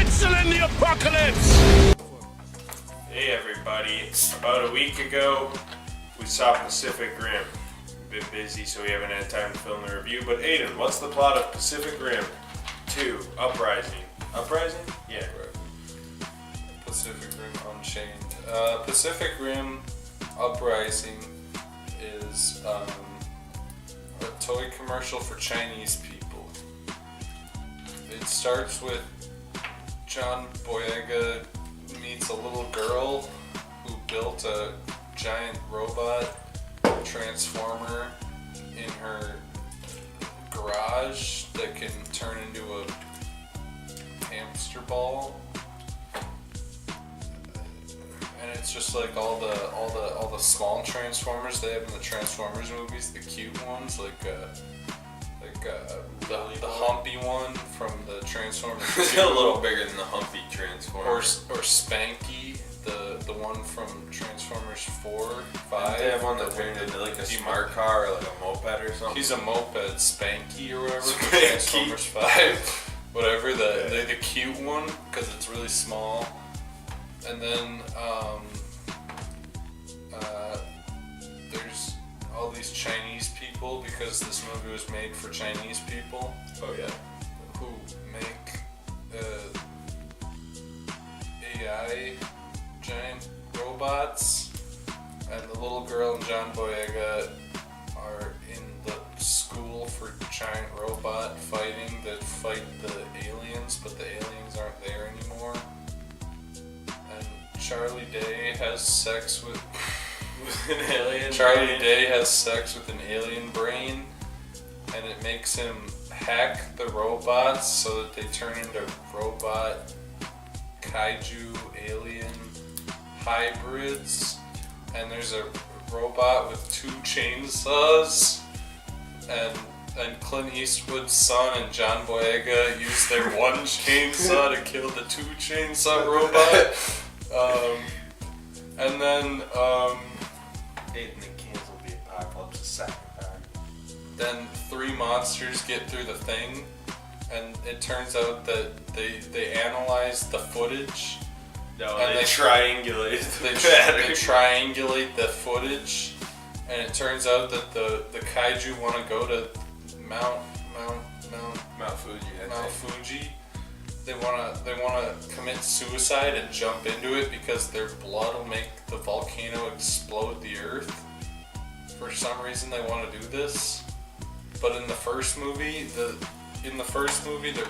cancel in the apocalypse! Hey everybody, about a week ago we saw Pacific Rim. Been busy so we haven't had time to film the review, but Aiden, what's the plot of Pacific Rim 2, Uprising? Uprising? Yeah. Pacific Rim Unchained. Pacific Rim Uprising is a toy commercial for Chinese people. It starts with John Boyega meets a little girl who built a giant robot transformer in her garage that can turn into a hamster ball. And it's just like all the small transformers they have in the Transformers movies, the cute ones, like the humpy one from the Transformers. A little bigger than the humpy Transformers. Or Spanky, the one from Transformers 4, 5. They have one that turned into like a smart car or like a moped or something. He's a moped, Spanky or whatever. Spanky. Transformers 5. Whatever, the cute one, because it's really small. And then there's all these Chinese people, because this movie was made for Chinese people. Oh yeah. Who make AI giant robots, and the little girl and John Boyega are in the school for giant robot fighting that fight the aliens, but the aliens aren't there anymore. And Charlie Day has sex with an alien. Charlie Day has sex with an alien brain, and it makes him hack the robots so that they turn into robot kaiju alien hybrids. And there's a robot with 2 chainsaws, and Clint Eastwood's son and John Boyega use their 1 chainsaw to kill the 2 chainsaw robot. And then Aiden, they canceled the apocalypse a second time. Then 3 monsters get through the thing, and it turns out that they analyze the footage. No, and they triangulate they triangulate the footage, and it turns out that the kaiju want to go to Mount Fuji. They wanna commit suicide and jump into it because their blood will make the volcano explode the earth. For some reason they want to do this. But in the first movie, the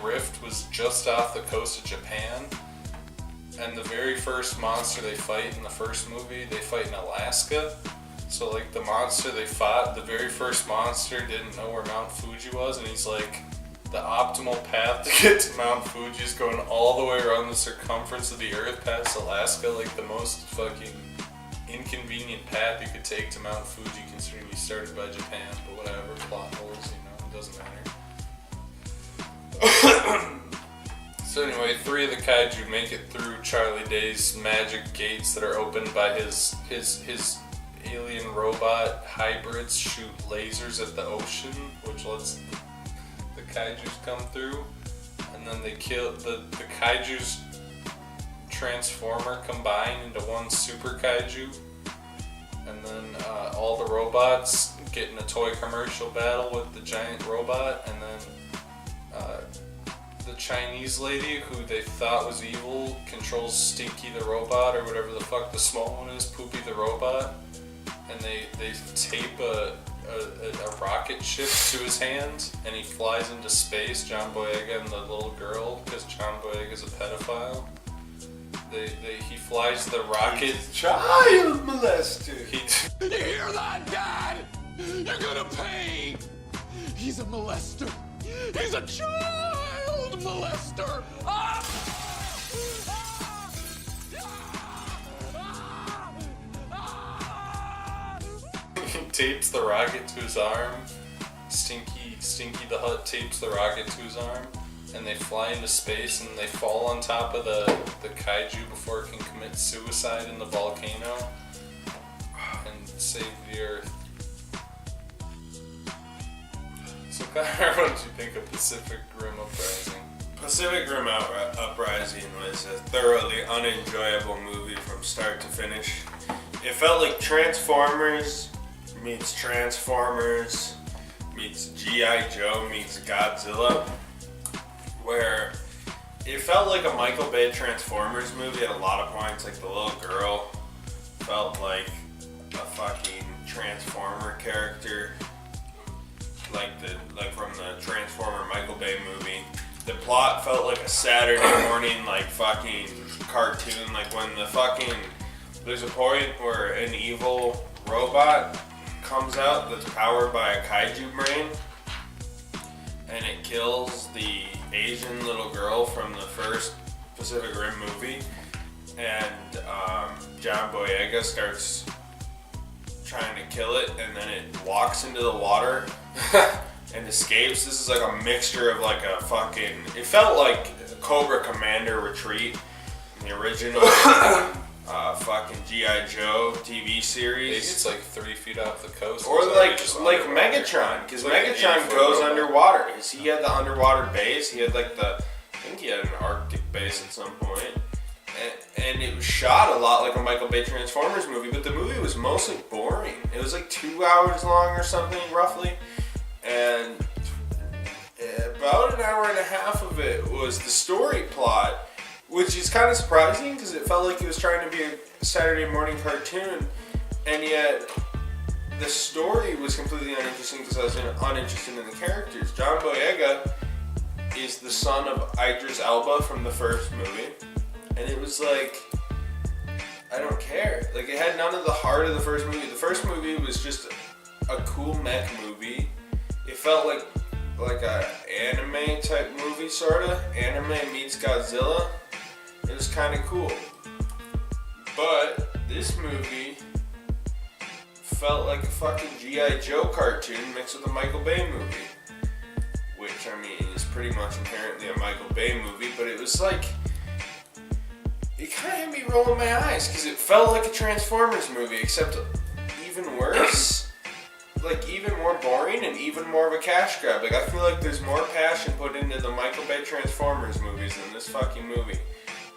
rift was just off the coast of Japan. And the very first monster they fight in the first movie, they fight in Alaska. So like the monster they fought, the very first monster didn't know where Mount Fuji was, and he's like, the optimal path to get to Mount Fuji is going all the way around the circumference of the earth past Alaska, like the most fucking inconvenient path you could take to Mount Fuji considering you started by Japan, but whatever, plot holes, it doesn't matter. So anyway, 3 of the kaiju make it through Charlie Day's magic gates that are opened by his alien robot hybrids shoot lasers at the ocean, which lets the kaijus come through, and then they kill the kaiju's transformer combine into one super kaiju, and then all the robots get in a toy commercial battle with the giant robot, and then the Chinese lady, who they thought was evil, controls Stinky the robot, or whatever the fuck the small one is, Poopy the robot, and they tape a rocket ship to his hand, and he flies into space, John Boyega and the little girl, because John Boyega's a pedophile. He flies the rocket. Child molester. You hear that, Dad? You're gonna pay! He's a molester! He's a child molester! Ah! He tapes the rocket to his arm. Stinky the Hut tapes the rocket to his arm, and they fly into space, and they fall on top of the kaiju before it can commit suicide in the volcano and save the Earth. So Connor, what did you think of Pacific Rim Uprising? Pacific Rim Uprising was a thoroughly unenjoyable movie from start to finish. It felt like Transformers meets G.I. Joe meets Godzilla, where it felt like a Michael Bay Transformers movie at a lot of points. Like the little girl felt like a fucking Transformer character, like from the Transformer Michael Bay movie. The plot felt like a Saturday morning like fucking cartoon, like when there's a point where an evil robot comes out that's powered by a kaiju brain and it kills the Asian little girl from the first Pacific Rim movie, and John Boyega starts trying to kill it, and then it walks into the water and escapes. This is like a mixture of like a fucking, it felt like Cobra Commander Retreat, the original fucking G.I. Joe TV series. Maybe it's like 3 feet off the coast. Or like Megatron, because Megatron goes underwater. He had the underwater base. He had I think he had an Arctic base at some point. And it was shot a lot like a Michael Bay Transformers movie, but the movie was mostly boring. It was like 2 hours long or something, roughly. And about an hour and a half of it was the story plot, which is kind of surprising because it felt like it was trying to be a Saturday morning cartoon, and yet the story was completely uninteresting because I was uninterested in the characters. John Boyega is the son of Idris Elba from the first movie, and it was like, I don't care. Like, it had none of the heart of the first movie. The first movie was just a cool mech movie. It felt like a anime type movie, sorta. Anime meets Godzilla. It was kind of cool. But this movie felt like a fucking G.I. Joe cartoon mixed with a Michael Bay movie. Which, I mean, is pretty much inherently a Michael Bay movie, but it was like, it kind of had me rolling my eyes because it felt like a Transformers movie, except even worse. Like, even more boring and even more of a cash grab. Like, I feel like there's more passion put into the Michael Bay Transformers movies than this fucking movie.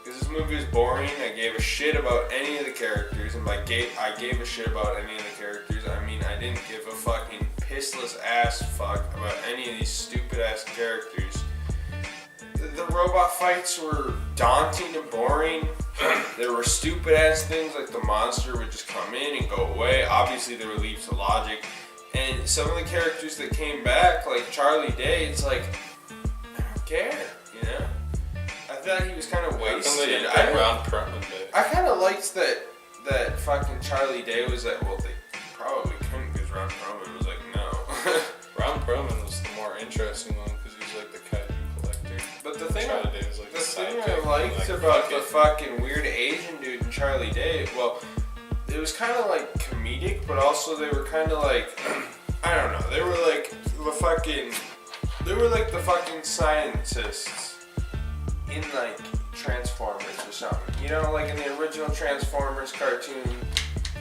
Because this movie is boring. I gave a shit about any of the characters, and I gave a shit about any of the characters, I mean, I didn't give a fucking pissless ass fuck about any of these stupid ass characters. The robot fights were daunting and boring. There were stupid ass things like the monster would just come in and go away. Obviously there were leaps of logic. And some of the characters that came back, like Charlie Day, it's like, I don't care, you know? I thought he was kind of wasted. I kind of liked that fucking Charlie Day was like, well, they probably couldn't because Ron Perlman was like, no. Ron Perlman was the more interesting one because he was like the kaiju collector. But the thing Charlie Day was like the thing I liked about the fucking weird Asian dude in Charlie Day, well, it was kind of like comedic, but also they were kind of like, I don't know, they were like the fucking scientists in like Transformers or something. You know, like in the original Transformers cartoon,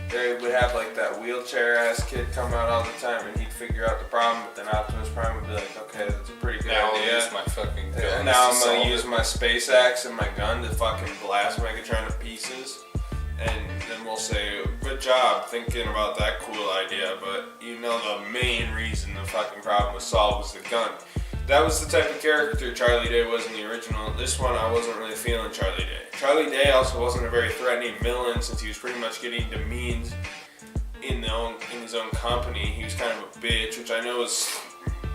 they would have like that wheelchair ass kid come out all the time and he'd figure out the problem, but then Optimus Prime would be like, okay, that's a pretty good idea. I'll use my fucking gun. And now I'm gonna use my space axe and my gun to fucking blast Megatron to pieces. And then we'll say, good job thinking about that cool idea, but you know the main reason the fucking problem was solved was the gun. That was the type of character Charlie Day was in the original. This one, I wasn't really feeling Charlie Day. Charlie Day also wasn't a very threatening villain since he was pretty much getting demeaned in his own company. He was kind of a bitch, which I know is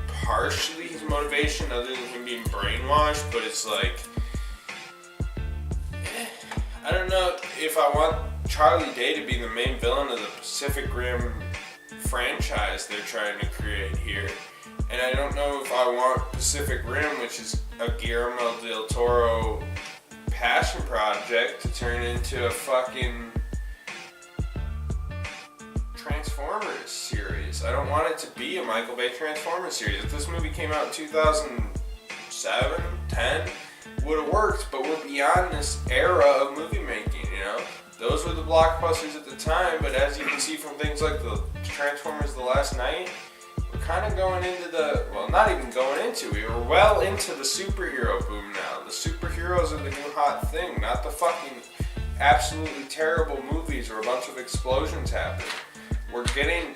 partially his motivation other than him being brainwashed, but it's like, I don't know if I want Charlie Day to be the main villain of the Pacific Rim franchise they're trying to create here. And I don't know if I want Pacific Rim, which is a Guillermo del Toro passion project, to turn into a fucking Transformers series. I don't want it to be a Michael Bay Transformers series. If this movie came out in 2007, 10, would have worked, but we're beyond this era of movie making, you know? Those were the blockbusters at the time, but as you can see from things like the Transformers The Last Night, we're kind of going into not even going into, we were well into the superhero boom now. The superheroes are the new hot thing, not the fucking absolutely terrible movies where a bunch of explosions happen. We're getting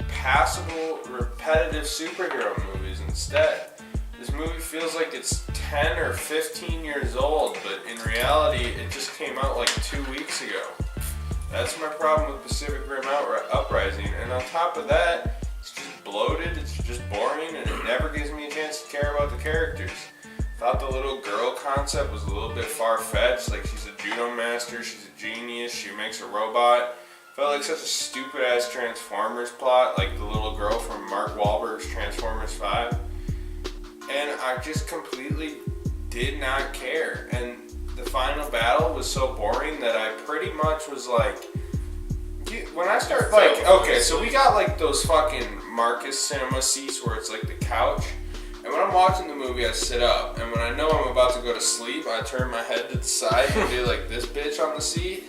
passable, repetitive superhero movies instead. This movie feels like it's 10 or 15 years old, but in reality, it just came out like 2 weeks ago. That's my problem with Pacific Rim Uprising. And on top of that, it's just bloated, it's just boring, and it never gives me a chance to care about the characters. Thought the little girl concept was a little bit far-fetched, like she's a judo master, she's a genius, she makes a robot. Felt like such a stupid-ass Transformers plot, like the little girl from Mark Wahlberg's Transformers 5. And I just completely did not care. And the final battle was so boring that I pretty much was like, when I start like, okay, so we got like those fucking Marcus Cinema seats where it's like the couch. And when I'm watching the movie, I sit up. And when I know I'm about to go to sleep, I turn my head to the side and be like this bitch on the seat.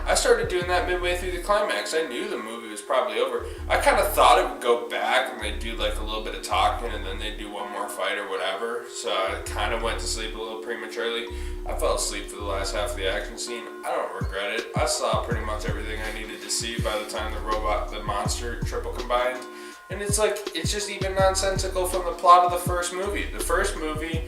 I started doing that midway through the climax. I knew the movie was probably over. I kind of thought it would go back and they'd do like a little bit of talking and then they'd do one more fight or whatever. So I kind of went to sleep a little prematurely. I fell asleep for the last half of the action scene. I don't regret it. I saw pretty much everything I needed to see by the time the monster triple combined. And it's like, it's just even nonsensical from the plot of the first movie. The first movie,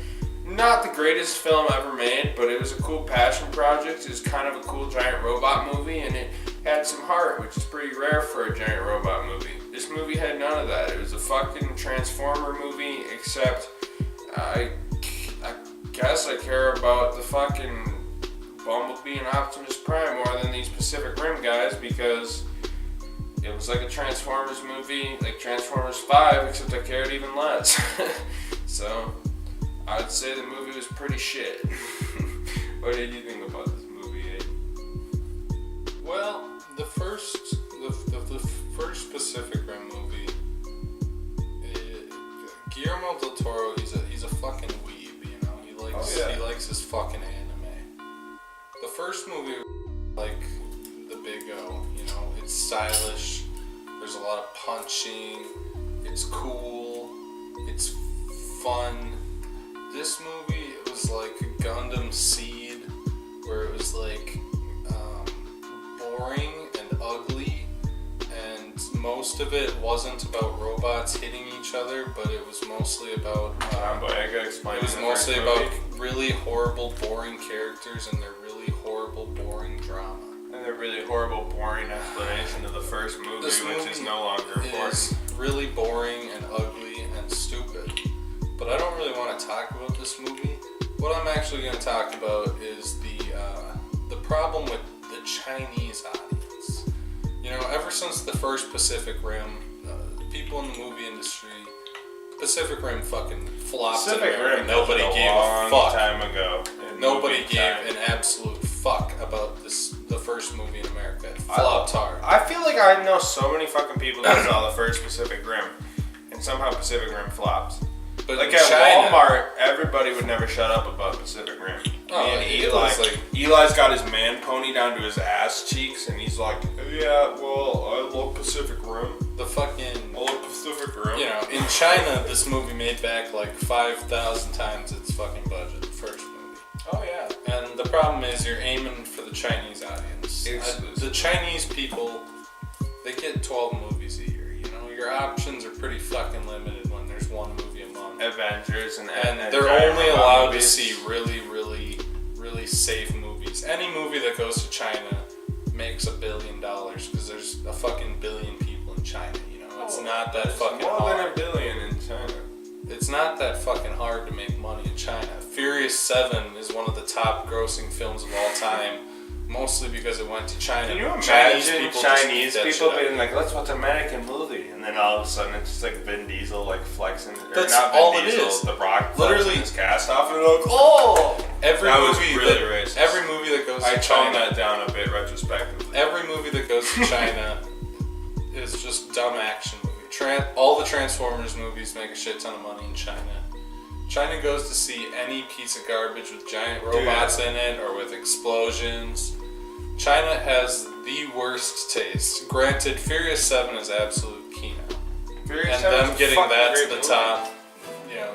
not the greatest film ever made, but it was a cool passion project. It was kind of a cool giant robot movie, and it had some heart, which is pretty rare for a giant robot movie. This movie had none of that. It was a fucking Transformer movie, except I guess I care about the fucking Bumblebee and Optimus Prime more than these Pacific Rim guys, because it was like a Transformers movie, like Transformers 5, except I cared even less. So I'd say the movie was pretty shit. What did you think about this movie, Aiden? Well, the first Pacific Rim movie, Guillermo del Toro, he's a fucking weeb, you know. He likes his fucking anime. The first movie, like the Big O, you know, it's stylish. There's a lot of punching. It's cool. It's fun. This movie, it was like Gundam Seed, where it was like boring and ugly, and most of it wasn't about robots hitting each other, but it was mostly about really horrible, boring characters and their really horrible, boring drama. And their really horrible, boring explanation of the first movie, which is no longer important. It's really boring and ugly and stupid. But I don't really want to talk about this movie. What I'm actually going to talk about is the problem with the Chinese audience. You know, ever since the first Pacific Rim, people in the movie industry, Pacific Rim fucking flopped. Pacific Rim, nobody gave a fuck. Time ago. Nobody gave an absolute fuck about the first movie in America. It flopped hard. I feel like I know so many fucking people that saw the first Pacific Rim, and somehow Pacific Rim flopped. But like at China, Walmart, everybody would never shut up about Pacific Rim. Oh, Me and Eli's got his man pony down to his ass cheeks, and he's like, "Yeah, well, I love Pacific Rim. I love Pacific Rim." You know, in China, this movie made back like 5,000 times its fucking budget. The first movie. Oh yeah. And the problem is, you're aiming for the Chinese audience. The Chinese people, they get 12 movies a year. You know, your options are pretty fucking limited when there's one movie a month. Avengers and they're only allowed to see really, really, really safe movies. Any movie that goes to China makes $1 billion because there's a fucking billion people in China. You know, it's not that fucking hard. More than $1 billion in China. It's not that fucking hard to make money in China. Furious 7 is one of the top grossing films of all time, mostly because it went to China. Can you imagine Chinese people being like, let's watch an American movie, and then all of a sudden it's just like Vin Diesel like flexing. That's not all Vin it Diesel, is. The Rock Literally his cast off, and they're like, oh! Every that movie was really racist. Every movie that goes to I China, toned that down a bit retrospectively. Every movie that goes to China is just dumb action movie. All the Transformers movies make a shit ton of money in China. China goes to see any piece of garbage with giant robots in it or with explosions. China has the worst taste. Granted, Furious 7 is absolute kino. Furious and 7 them is a getting fucking that great to the movie. top, you know,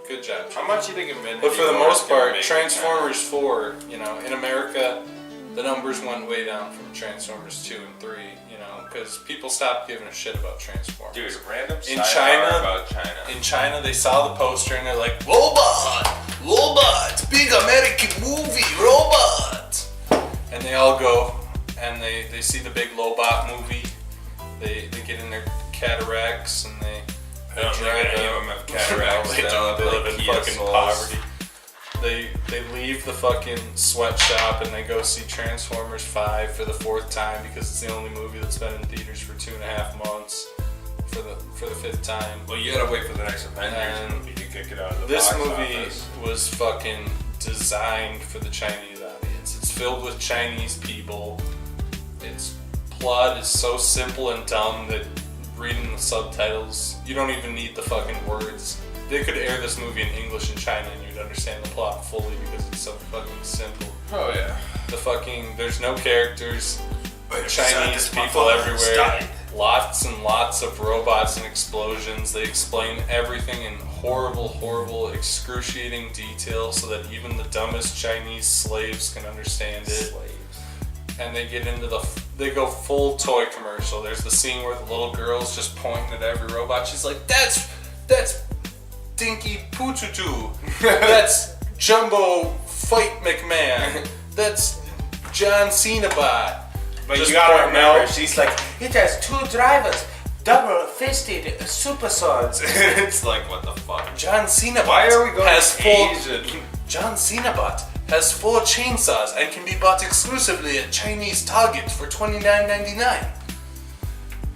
good job. How much do you think it meant? But for the most part, Transformers 4, you know, in America, the numbers went way down from Transformers 2 and 3, you know, because people stopped giving a shit about Transformers. Dude, random in sidebar China, about China. In China, they saw the poster and they're like, robot, big American movie, robot. And they all go and they see the big Lobot movie. They get in their cataracts and they don't think drive any out. of them have cataracts. No, they don't. They live in Kia fucking Souls. poverty. They leave the fucking sweatshop and they go see Transformers 5 for the 4th time because it's the only movie that's been in theaters for 2.5 months for the 5th time. Well, you gotta wait for the next Avengers And movie to kick it out of the This box movie office. was fucking designed for the Chinese audience. It's filled with Chinese people. Its plot is so simple and dumb that reading the subtitles, you don't even need the fucking words. They could air this movie in English in China and you'd understand the plot fully because it's so fucking simple. Oh yeah. There's no characters, Chinese people everywhere, lots and lots of robots and explosions. They explain everything in horrible, excruciating detail so that even the dumbest Chinese slaves can understand it. And they get into they go full toy commercial. There's the scene where the little girl's just pointing at every robot. She's like, that's Dinky Pootutu. That's Jumbo Fight McMahon. That's John Cena Bot. But Just you gotta pointing remember, out- she's like, it has 2 drivers, double-fisted super swords. It's like, what the fuck? John Cena Bot Why are we going has Asian? John Cena Bot has 4 chainsaws and can be bought exclusively at Chinese Target for $29.99.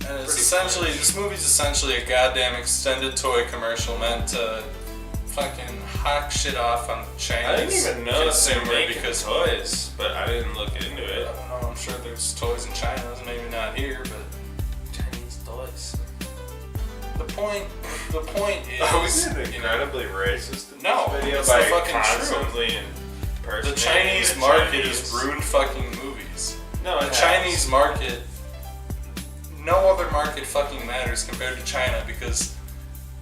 And it's essentially, this movie's essentially a goddamn extended toy commercial meant to fucking hawk shit off on the Chinese I didn't even know that they were consumer making because toys, but I didn't look into I it. don't know, I'm sure there's toys in China, maybe not here, but Chinese toys. The point is, I was you know, incredibly racist in No, this video it's by the fucking constantly the Chinese market has ruined fucking movies. No, The Chinese market, no other market fucking matters compared to China because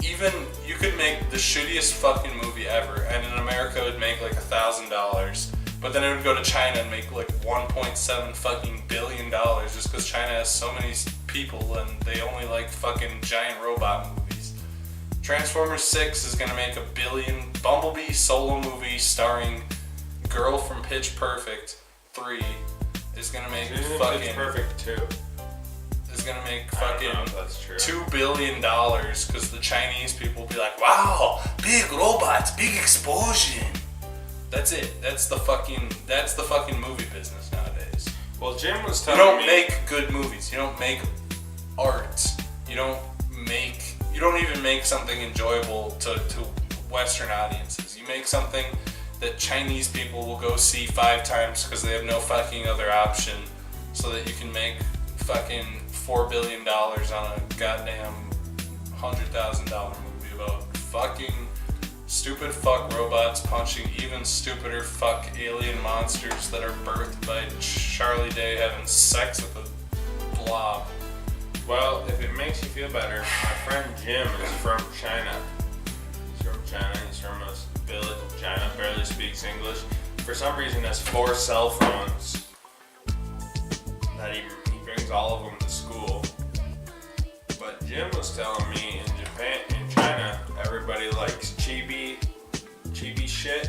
even you could make the shittiest fucking movie ever and in America it would make like $1,000, but then it would go to China and make like 1.7 fucking billion dollars just because China has so many people and they only like fucking giant robot movies. Transformers 6 is gonna make $1 billion. Bumblebee solo movie starring girl from Pitch Perfect 3 is gonna make fucking It's perfect too. is gonna make I don't know fucking if that's true. $2 billion because the Chinese people will be like, wow, big robots, big explosion. That's it. That's the fucking movie business nowadays. Well, Jim was You telling don't me. make good movies. You don't make art. You don't even make something enjoyable to Western audiences. You make something that Chinese people will go see 5 times because they have no fucking other option so that you can make fucking $4 billion on a goddamn $100,000 movie about fucking stupid fuck robots punching even stupider fuck alien monsters that are birthed by Charlie Day having sex with a blob. Well, if it makes you feel better, my friend Jim is from China. He's from China. He's from a village in China. Barely speaks English. For some reason, has 4 cell phones that he brings all of them to school. But Jim was telling me in China, everybody likes chibi shit.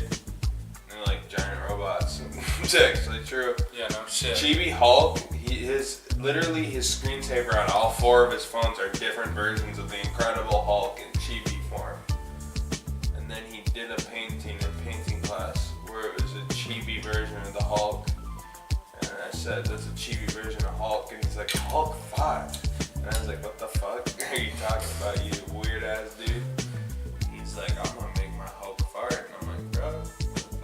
And they like giant robots. It's actually true. Yeah, no shit. Chibi Hulk, his screensaver on all 4 of his phones are different versions of the Incredible Hulk in chibi form. And then he did a painting in painting class where it was a chibi version of the Hulk. And I said, that's a chibi version of Hulk. And he's like, Hulk 5. And I was like, what the fuck are you talking about, you weird ass dude? He's like, I'm gonna make my Hulk fart. And I'm like, bro,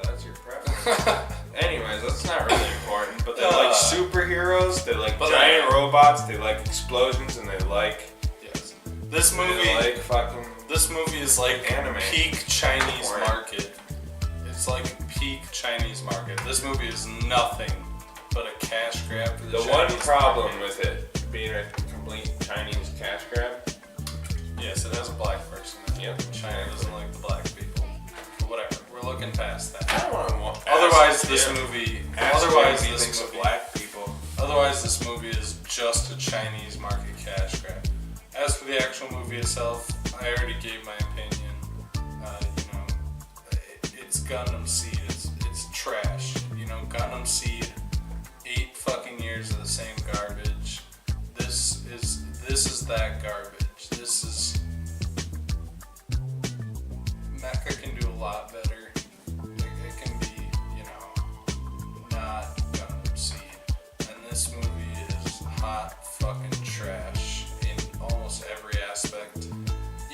that's your preference. Anyways, that's not really important, but they like superheroes, they like giant robots, they like explosions, and they like This movie is like anime. peak Chinese Porn. market. It's like peak Chinese market. This movie is nothing but a cash grab for the The Chinese one problem market. with it being a complete Chinese cash grab Yes, it has a black person in it. Yep. China doesn't like the black people. But whatever. We're looking past that. I don't want to. Otherwise, this movie. Otherwise, he this thinks of movie. black people. Otherwise, this movie is just a Chinese market cash grab. As for the actual movie itself, I already gave my opinion. It's Gundam Seed. It's trash. Gundam Seed. 8 fucking years of the same garbage. This is that garbage. This is. Mecha can do a lot better. It can be, not Gundam Seed. And this movie is hot fucking trash in almost every aspect.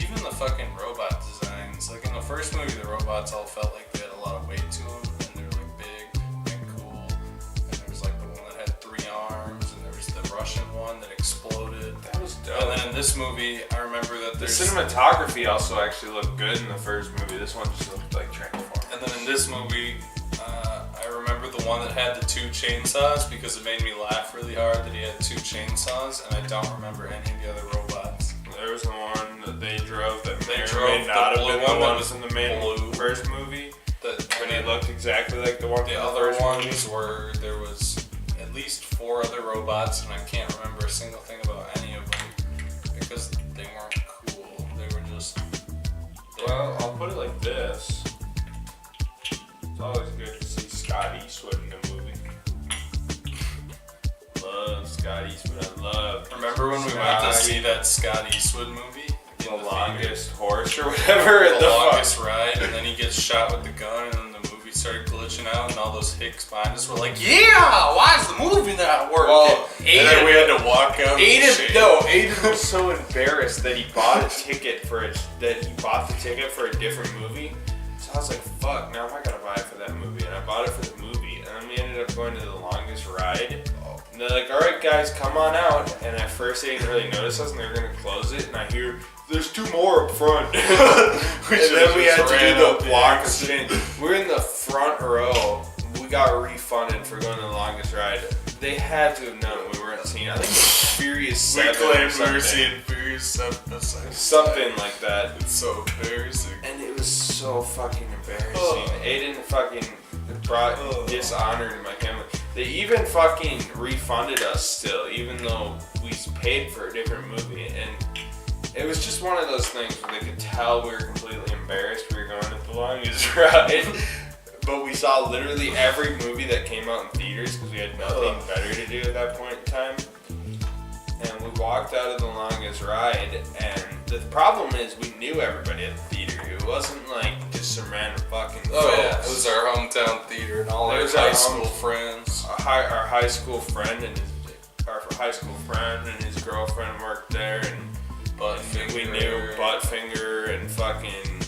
Even the fucking robot designs. Like in the first movie, the robots all felt like they had a lot of weight to them, and they were like big and cool. And there was like the one that had 3 arms, and there was the Russian one that exploded. That was dope. And then in this movie, I remember that The there's cinematography also actually looked good in the first movie. This one just looked like transformed. And then in this movie, I remember the one that had the 2 chainsaws because it made me laugh really hard that he had 2 chainsaws, and I don't remember any of the other robots. There was the one that they drove that They may or drove may not the have been blue the one one that that was in the main blue. first movie. But But he looked exactly like the one the from other first ones were, there was at least 4 other robots, and I can't remember a single thing about any of them because they weren't cool. They were just. Well, I'll put it like this. It's always good to see Scott Eastwood in a movie. Love Scott Eastwood. I love. Remember when we went to see that Scott Eastwood movie? The Longest Horse or whatever. The Longest Ride, and then he gets shot with the gun, and then the movie started glitching out, and all those hicks behind us were like, "Yeah, why is the movie not working?" Well, and then we had to walk out. Aiden was so embarrassed that he bought the ticket for a different movie. So I was like, "Fuck! Now am I gonna buy it for that movie?" And I bought it for the movie, and then we ended up going to The Longest Ride. And they're like, "All right, guys, come on out." And at first they didn't really notice us, and they were gonna close it. And I hear, "There's 2 more up front." And then we had to do the block of shit. We're in the front row. We got refunded for going to The Longest Ride. They had to have known we weren't seeing. I think it was Furious 7 We claimed or we were something. seeing Furious 7. Something like that. It's so embarrassing. And it was so fucking embarrassing. Oh. Aiden fucking brought dishonor to my family. They even fucking refunded us still, even though we paid for a different movie. And it was just one of those things where they could tell we were completely embarrassed we were going at The Longest Ride. But we saw literally every movie that came out in theaters because we had nothing better to do at that point in time. And we walked out of The Longest Ride, and the problem is we knew everybody at the theater. It wasn't like just some random fucking Oh yeah, folks. it was our hometown theater and all our There's high our school friends. Our high school friend and his girlfriend worked there, and we knew Buttfinger and fucking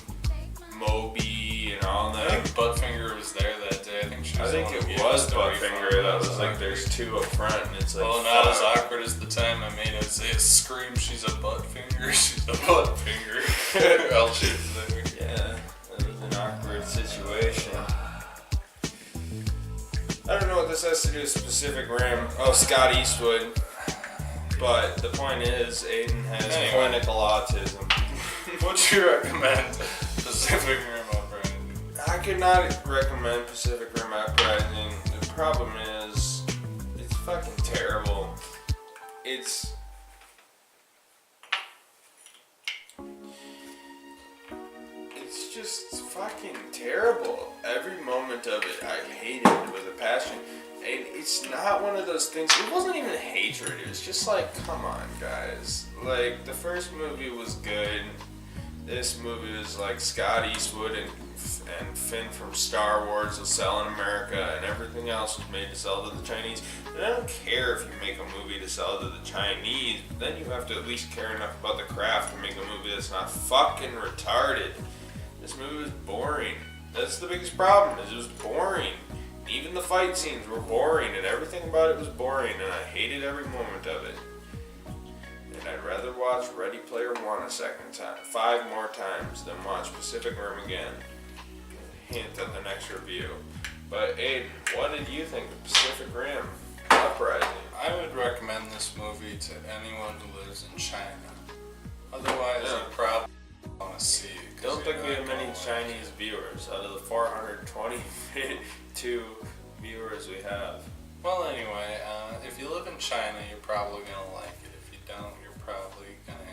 Moby and all I that. think Buttfinger was there that day. I think she was I think the one who it gave us was the Buttfinger refund. that was like, there's 2 up front, and it's like, Well, not as fuck. awkward as the time I made Isaiah scream, "She's a Buttfinger, she's a Buttfinger," while she was there. Yeah, it was an awkward situation. I don't know what this has to do with Pacific Rim. Oh, Scott Eastwood. But the point is, Aiden has clinical autism. Would you recommend Pacific Rim Uprising? I could not recommend Pacific Rim Uprising. The problem is, it's fucking terrible. It's just fucking terrible. Every moment of it, I hated it with a passion. And it's not one of those things, it wasn't even hatred, it was just like, come on guys. Like, the first movie was good. This movie was like Scott Eastwood and Finn from Star Wars was selling America, and everything else was made to sell to the Chinese. And I don't care if you make a movie to sell to the Chinese, but then you have to at least care enough about the craft to make a movie that's not fucking retarded. This movie was boring. That's the biggest problem, is it was boring. Even the fight scenes were boring, and everything about it was boring, and I hated every moment of it. And I'd rather watch Ready Player One a second time, 5 more times, than watch Pacific Rim again. Hint at the next review. But Aiden, what did you think of Pacific Rim Uprising? I would recommend this movie to anyone who lives in China. Otherwise, you probably want to see it. 'cause Don't you're think we not have many gonna like Chinese it. viewers out of the 422 viewers we have. Well, anyway, if you live in China, you're probably gonna like it. If you don't, you're probably gonna